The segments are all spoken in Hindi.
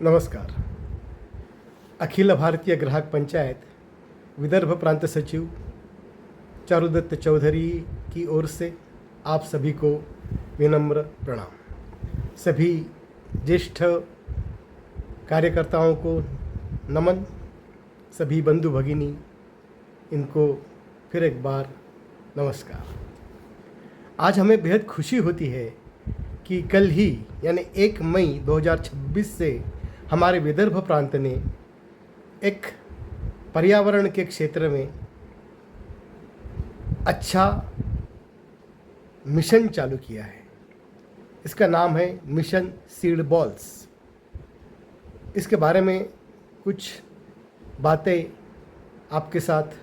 नमस्कार। अखिल भारतीय ग्राहक पंचायत विदर्भ प्रांत सचिव चारुदत्त चौधरी की ओर से आप सभी को विनम्र प्रणाम। सभी ज्येष्ठ कार्यकर्ताओं को नमन। सभी बंधु भगिनी इनको फिर एक बार नमस्कार। आज हमें बेहद खुशी होती है कि कल ही यानी 1 मई 2026 से हमारे विदर्भ प्रांत ने एक पर्यावरण के क्षेत्र में अच्छा मिशन चालू किया है। इसका नाम है मिशन सीड बॉल्स। इसके बारे में कुछ बातें आपके साथ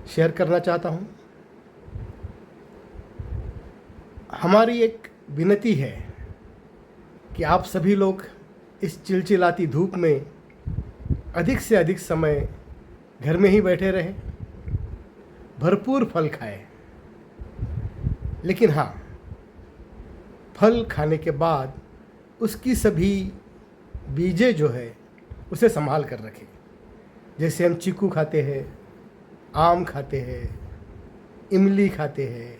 शेयर करना चाहता हूँ। हमारी एक विनती है कि आप सभी लोग इस चिलचिलाती धूप में अधिक से अधिक समय घर में ही बैठे रहें, भरपूर फल खाएं। लेकिन हाँ, फल खाने के बाद उसकी सभी बीजें जो है उसे संभाल कर रखें। जैसे हम चीकू खाते हैं, आम खाते हैं, इमली खाते हैं,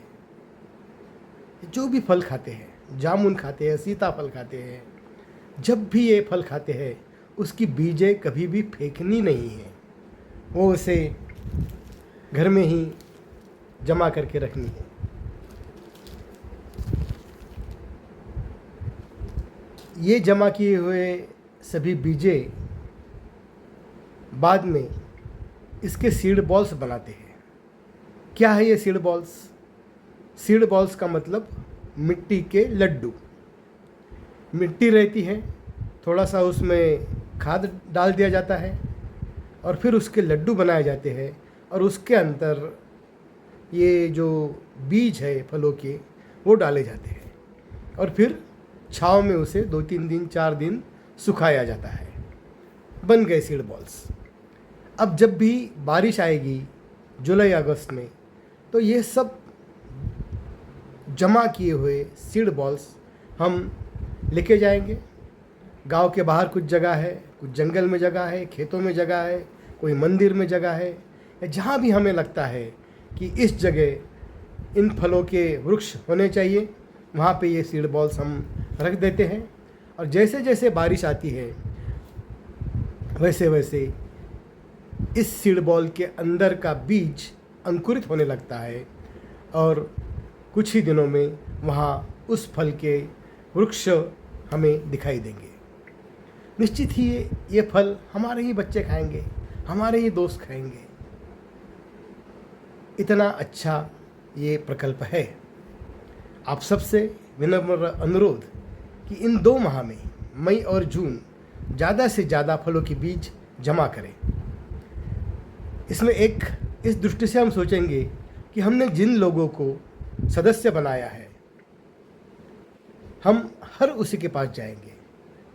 जो भी फल खाते हैं, जामुन खाते हैं, सीताफल खाते हैं, जब भी ये फल खाते हैं उसकी बीजें कभी भी फेंकनी नहीं है। वो उसे घर में ही जमा करके रखनी है। ये जमा किए हुए सभी बीजें बाद में इसके सीड बॉल्स बनाते हैं। क्या है ये सीड बॉल्स? सीड बॉल्स का मतलब मिट्टी के लड्डू। मिट्टी रहती है, थोड़ा सा उसमें खाद डाल दिया जाता है और फिर उसके लड्डू बनाए जाते हैं और उसके अंदर ये जो बीज है फलों के वो डाले जाते हैं और फिर छाँव में उसे 2-3 दिन 4 दिन सुखाया जाता है। बन गए सीड बॉल्स। अब जब भी बारिश आएगी जुलाई अगस्त में, तो ये सब जमा किए हुए सीड बॉल्स हम लेके जाएंगे। गांव के बाहर कुछ जगह है, कुछ जंगल में जगह है, खेतों में जगह है, कोई मंदिर में जगह है, या जहाँ भी हमें लगता है कि इस जगह इन फलों के वृक्ष होने चाहिए, वहाँ पे ये सीड बॉल्स हम रख देते हैं। और जैसे जैसे बारिश आती है वैसे वैसे इस सीड बॉल के अंदर का बीज अंकुरित होने लगता है और कुछ ही दिनों में वहाँ उस फल के वृक्ष हमें दिखाई देंगे। निश्चित ही ये फल हमारे ही बच्चे खाएंगे, हमारे ही दोस्त खाएंगे। इतना अच्छा ये प्रकल्प है। आप सबसे विनम्र अनुरोध कि इन 2 माह में, मई और जून, ज़्यादा से ज़्यादा फलों के बीज जमा करें। इसमें इस दृष्टि से हम सोचेंगे कि हमने जिन लोगों को सदस्य बनाया है, हम हर उसी के पास जाएंगे,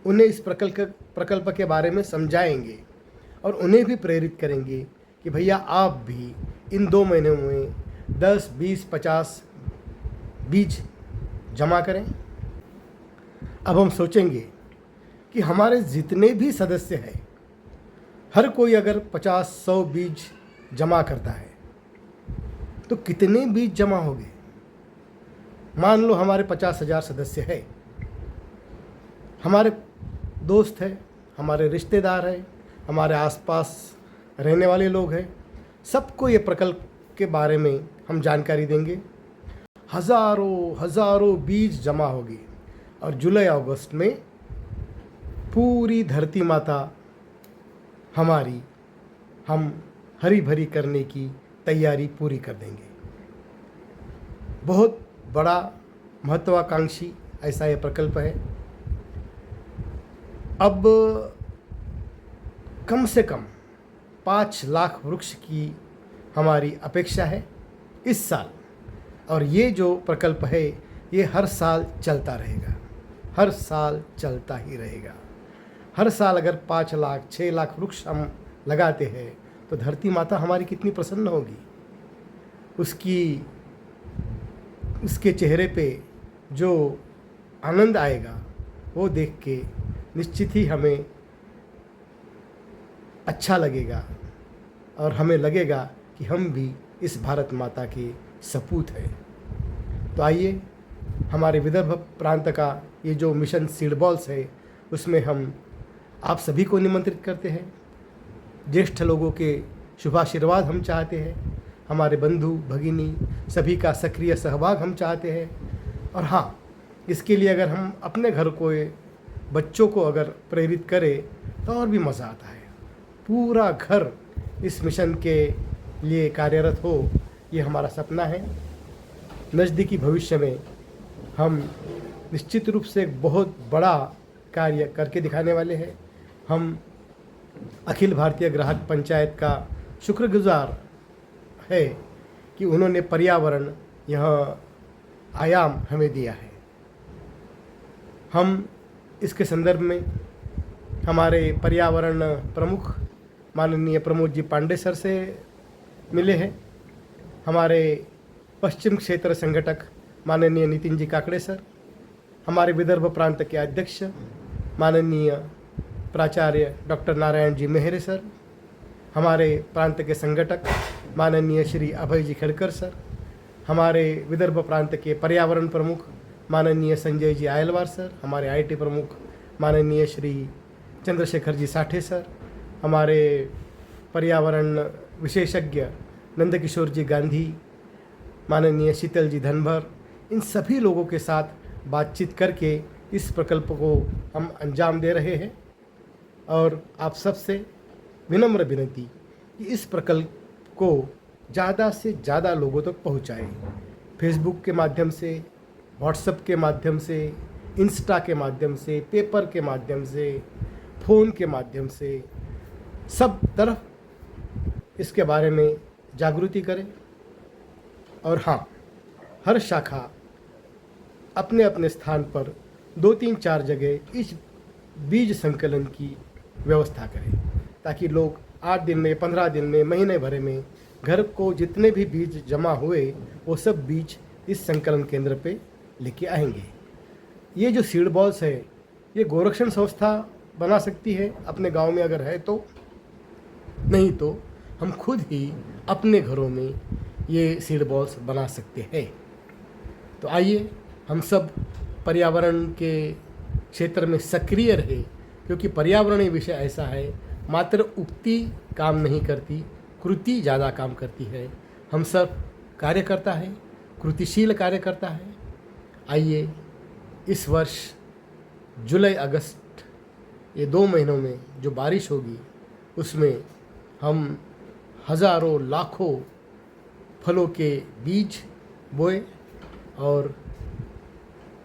उन्हें इस प्रकल्प के बारे में समझाएंगे और उन्हें भी प्रेरित करेंगे कि भैया आप भी इन 2 महीनों में 10, 20, 50 बीज जमा करें। अब हम सोचेंगे कि हमारे जितने भी सदस्य हैं, हर कोई अगर 50-100 बीज जमा करता है तो कितने बीज जमा होंगे? मान लो हमारे 50,000 सदस्य है, हमारे दोस्त हैं, हमारे रिश्तेदार हैं, हमारे आसपास रहने वाले लोग हैं, सबको ये प्रकल्प के बारे में हम जानकारी देंगे। हज़ारों बीज जमा होगी और जुलाई अगस्त में पूरी धरती माता हमारी हम हरी भरी करने की तैयारी पूरी कर देंगे। बहुत बड़ा महत्वाकांक्षी ऐसा ये प्रकल्प है। अब कम से कम 5 लाख वृक्ष की हमारी अपेक्षा है इस साल, और ये जो प्रकल्प है ये हर साल चलता रहेगा, हर साल चलता ही रहेगा। हर साल अगर 5 लाख 6 लाख वृक्ष हम लगाते हैं तो धरती माता हमारी कितनी प्रसन्न होगी। उसके चेहरे पे जो आनंद आएगा वो देख के निश्चित ही हमें अच्छा लगेगा और हमें लगेगा कि हम भी इस भारत माता के सपूत हैं। तो आइए, हमारे विदर्भ प्रांत का ये जो मिशन सीड बॉल्स है, उसमें हम आप सभी को निमंत्रित करते हैं। ज्येष्ठ लोगों के शुभाशीर्वाद हम चाहते हैं, हमारे बंधु भगिनी सभी का सक्रिय सहभाग हम चाहते हैं। और हाँ, इसके लिए अगर हम अपने घर को बच्चों को अगर प्रेरित करें तो और भी मज़ा आता है। पूरा घर इस मिशन के लिए कार्यरत हो, ये हमारा सपना है। नज़दीकी भविष्य में हम निश्चित रूप से एक बहुत बड़ा कार्य करके दिखाने वाले हैं। हम अखिल भारतीय ग्राहक पंचायत का शुक्रगुजार है कि उन्होंने पर्यावरण यह आयाम हमें दिया है। हम इसके संदर्भ में हमारे पर्यावरण प्रमुख माननीय प्रमोद जी पांडे सर से मिले हैं, हमारे पश्चिम क्षेत्र संगठक माननीय नितिन जी काकड़े सर, हमारे विदर्भ प्रांत के अध्यक्ष माननीय प्राचार्य डॉक्टर नारायण जी मेहरे सर, हमारे प्रांत के संगठक माननीय श्री अभय जी खड़कर सर, हमारे विदर्भ प्रांत के पर्यावरण प्रमुख माननीय संजय जी आयलवार सर, हमारे आईटी प्रमुख माननीय श्री चंद्रशेखर जी साठे सर, हमारे पर्यावरण विशेषज्ञ नंदकिशोर जी गांधी, माननीय शीतल जी धनभर, इन सभी लोगों के साथ बातचीत करके इस प्रकल्प को हम अंजाम दे रहे हैं। और आप सबसे विनम्र विनती कि इस प्रकल्प को ज़्यादा से ज़्यादा लोगों तक पहुँचाएं। फेसबुक के माध्यम से, व्हाट्सएप के माध्यम से, इंस्टा के माध्यम से, पेपर के माध्यम से, फ़ोन के माध्यम से, सब तरफ इसके बारे में जागृति करें। और हाँ, हर शाखा अपने अपने स्थान पर 2-3-4 जगह इस बीज संकलन की व्यवस्था करें, ताकि लोग 8 दिन में, 15 दिन में, महीने भर में घर को जितने भी बीज जमा हुए वो सब बीज इस संकलन केंद्र पे लेके आएंगे। ये जो सीड बॉल्स है, ये गोरक्षण संस्था बना सकती है अपने गांव में अगर है तो, नहीं तो हम खुद ही अपने घरों में ये सीड बॉल्स बना सकते हैं। तो आइए हम सब पर्यावरण के क्षेत्र में सक्रिय रहे, क्योंकि पर्यावरणीय विषय ऐसा है, मात्र उक्ति काम नहीं करती, कृति ज़्यादा काम करती है। हम सब कार्यकर्ता है, कृतिशील कार्यकर्ता है। आइए इस वर्ष जुलाई अगस्त ये 2 महीनों में जो बारिश होगी उसमें हम हज़ारों लाखों फलों के बीज बोए और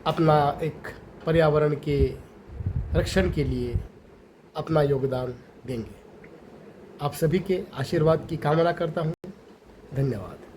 अपना एक पर्यावरण के रक्षण के लिए अपना योगदान देंगे। आप सभी के आशीर्वाद की कामना करता हूँ। धन्यवाद।